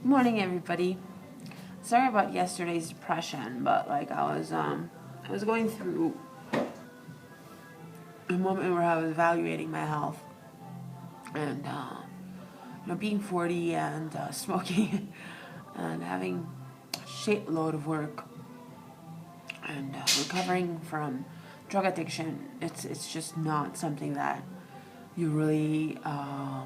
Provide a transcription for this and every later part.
Good morning, everybody. Sorry about yesterday's depression, but like I was going through a moment where I was evaluating my health, and being 40 and smoking and having a shitload of work and recovering from drug addiction. It's just not something that you really are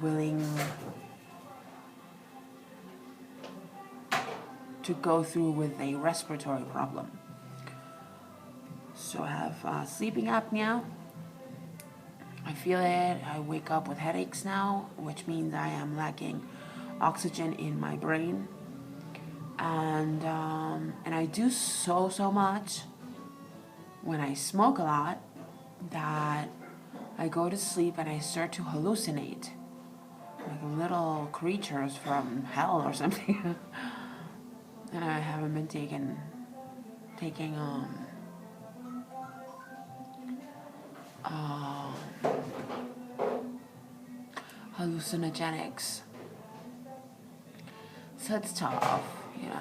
willing to go through with a respiratory problem. So I have sleeping apnea. I feel it. I wake up with headaches now, which means I am lacking oxygen in my brain. And I do so much when I smoke a lot that I go to sleep and I start to hallucinate, like little creatures from hell or something. And I haven't been taking hallucinogenics. So it's tough.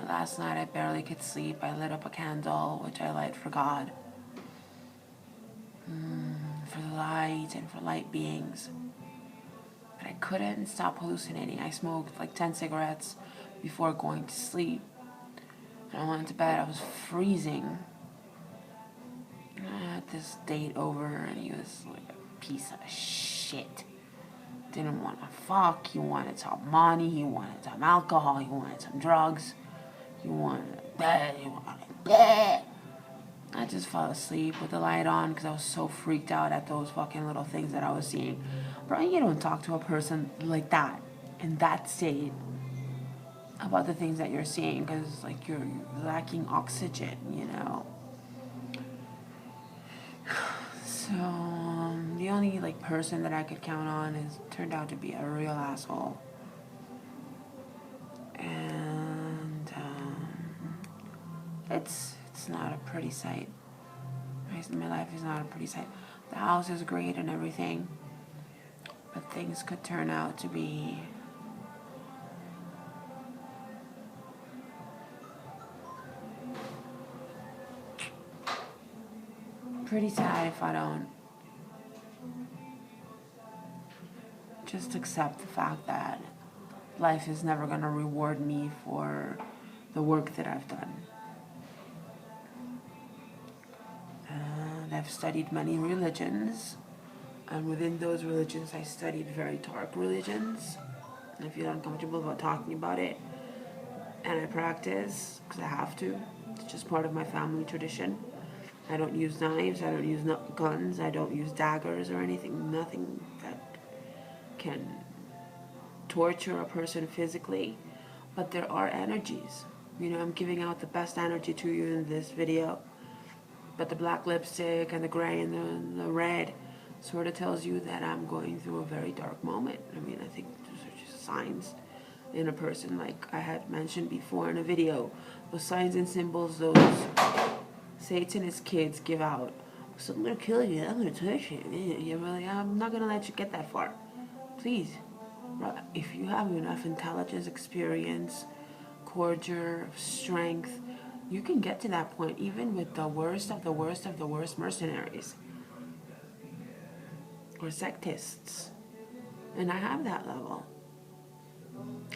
Last night I barely could sleep. I lit up a candle, which I light for God, for the light and for light beings. But I couldn't stop hallucinating. I smoked like 10 cigarettes before going to sleep. And I went to bed. I was freezing. I had this date over, and he was like a piece of shit. Didn't want to fuck. He wanted some money. He wanted some alcohol. He wanted some drugs. He wanted that. He wanted that. I just fell asleep with the light on because I was so freaked out at those fucking little things that I was seeing. Bro, you don't talk to a person like that, in that state, about the things that you're seeing, because like you're lacking oxygen, So the only like person that I could count on turned out to be a real asshole, and it's not a pretty sight. My life is not a pretty sight. The house is great and everything, but things could turn out to be pretty sad if I don't just accept the fact that life is never going to reward me for the work that I've done. And I've studied many religions, and within those religions I studied very dark religions. And I feel uncomfortable about talking about it, and I practice because I have to. It's just part of my family tradition. I don't use knives, I don't use guns, I don't use daggers or anything, nothing that can torture a person physically. But there are energies. I'm giving out the best energy to you in this video. But the black lipstick and the gray and the red sort of tells you that I'm going through a very dark moment. I think those are just signs in a person, like I had mentioned before in a video. Those signs and symbols, those Satanist kids give out. So I'm going to kill you, I'm going to touch you. I'm not going to let you get that far. Please. If you have enough intelligence, experience, cordial, strength, you can get to that point, even with the worst of the worst of the worst mercenaries or sectists. And I have that level.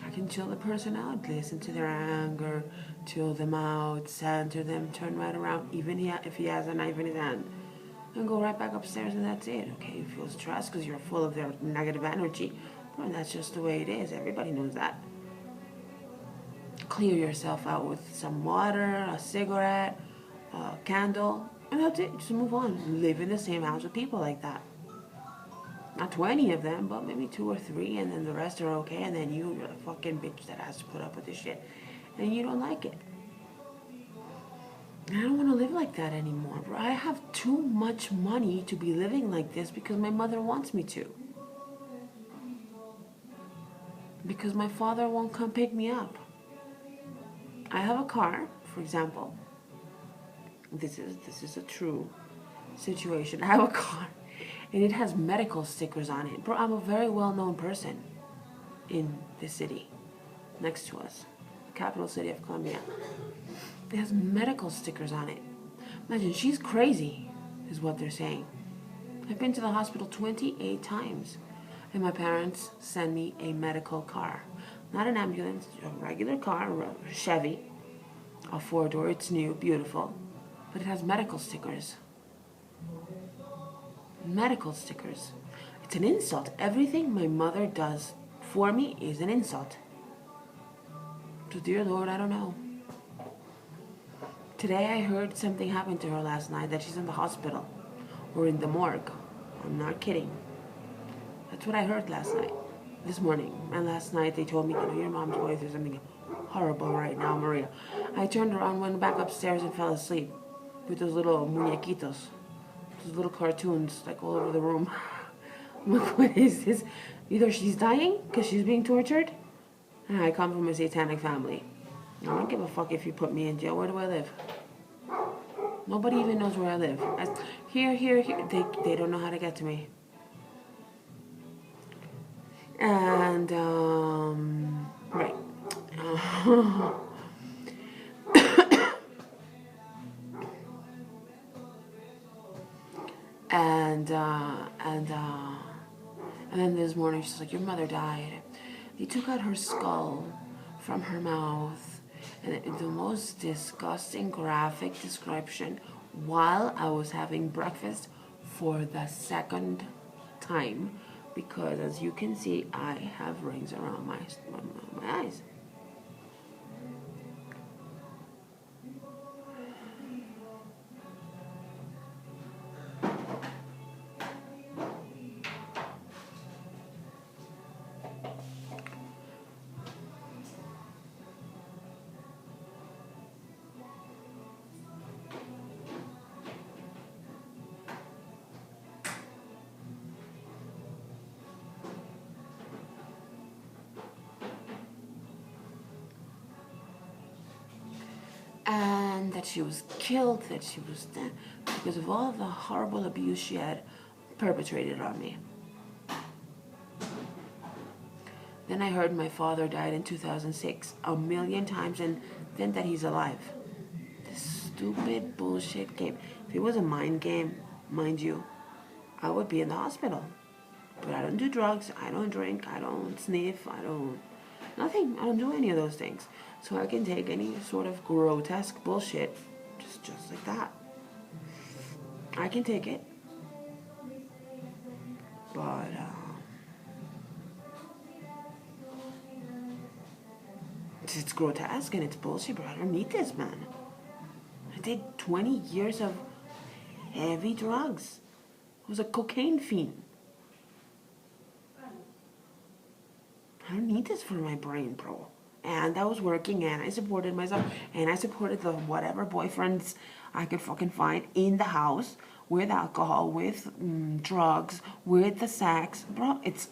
I can chill the person out, listen to their anger, chill them out, center them, turn right around, even if he has a knife in his hand, and go right back upstairs, and that's it. Okay, you feel stressed because you're full of their negative energy. Well, that's just the way it is. Everybody knows that. Clear yourself out with some water, a cigarette, a candle, and that's it. Just move on. Live in the same house with people like that. Not 20 of them, but maybe 2 or 3, and then the rest are okay, and then you're the fucking bitch that has to put up with this shit, and you don't like it. And I don't want to live like that anymore, bro. I have too much money to be living like this because my mother wants me to. Because my father won't come pick me up. I have a car, for example. This is a true situation. I have a car, And it has medical stickers on it. Bro, I'm a very well-known person in the city next to us, the capital city of Colombia. It has medical stickers on it. Imagine, she's crazy, is what they're saying. I've been to the hospital 28 times. And my parents send me a medical car. Not an ambulance, a regular car, a Chevy. A 4-door, it's new, beautiful. But it has medical stickers. Medical stickers. It's an insult. Everything my mother does for me is an insult. So dear Lord, I don't know. Today I heard something happened to her last night, that she's in the hospital. Or in the morgue. I'm not kidding. That's what I heard last night. This morning. And last night they told me, you know, your mom's going through something horrible right now, Maria. I turned around, went back upstairs and fell asleep. With those little muñequitos. Those little cartoons, like all over the room. I'm like, what is this? Either she's dying because she's being tortured. And I come from a satanic family. I don't give a fuck if you put me in jail. Where do I live? Nobody even knows where I live. Here. They don't know how to get to me. And, right. And then this morning she's like, your mother died. They took out her skull from her mouth, and the most disgusting graphic description while I was having breakfast for the second time, because as you can see, I have rings around my eyes. And that she was killed, that she was dead, because of all the horrible abuse she had perpetrated on me. Then I heard my father died in 2006 a million times, and then that he's alive. This stupid bullshit game. If it was a mind game, mind you, I would be in the hospital. But I don't do drugs, I don't drink, I don't sniff, I don't... Nothing. I don't do any of those things. So I can take any sort of grotesque bullshit just like that. I can take it. But, it's grotesque and it's bullshit, but I don't need this, man. I did 20 years of heavy drugs. I was a cocaine fiend. I don't need this for my brain, bro. And I was working, and I supported myself, and I supported the whatever boyfriends I could fucking find in the house, with alcohol, with drugs, with the sex. Bro, it's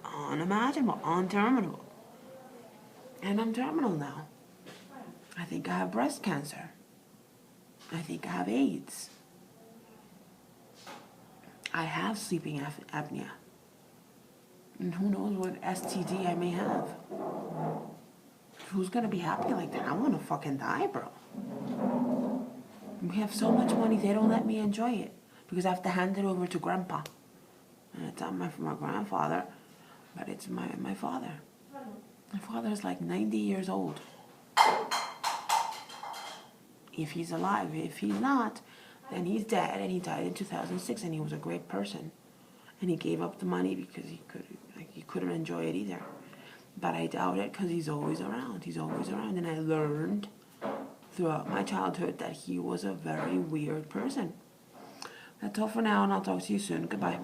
unimaginable, unterminable. And I'm terminal now. I think I have breast cancer. I think I have AIDS. I have sleeping apnea. And who knows what STD I may have. Who's gonna be happy like that? I wanna fucking die, bro. We have so much money, they don't let me enjoy it. Because I have to hand it over to grandpa. And it's not my grandfather, but it's my father. My father's like 90 years old. If he's alive. If he's not, then he's dead, and he died in 2006, and he was a great person. And he gave up the money because he couldn't enjoy it either. But I doubt it, because he's always around. He's always around. And I learned throughout my childhood that he was a very weird person. That's all for now, and I'll talk to you soon. Goodbye.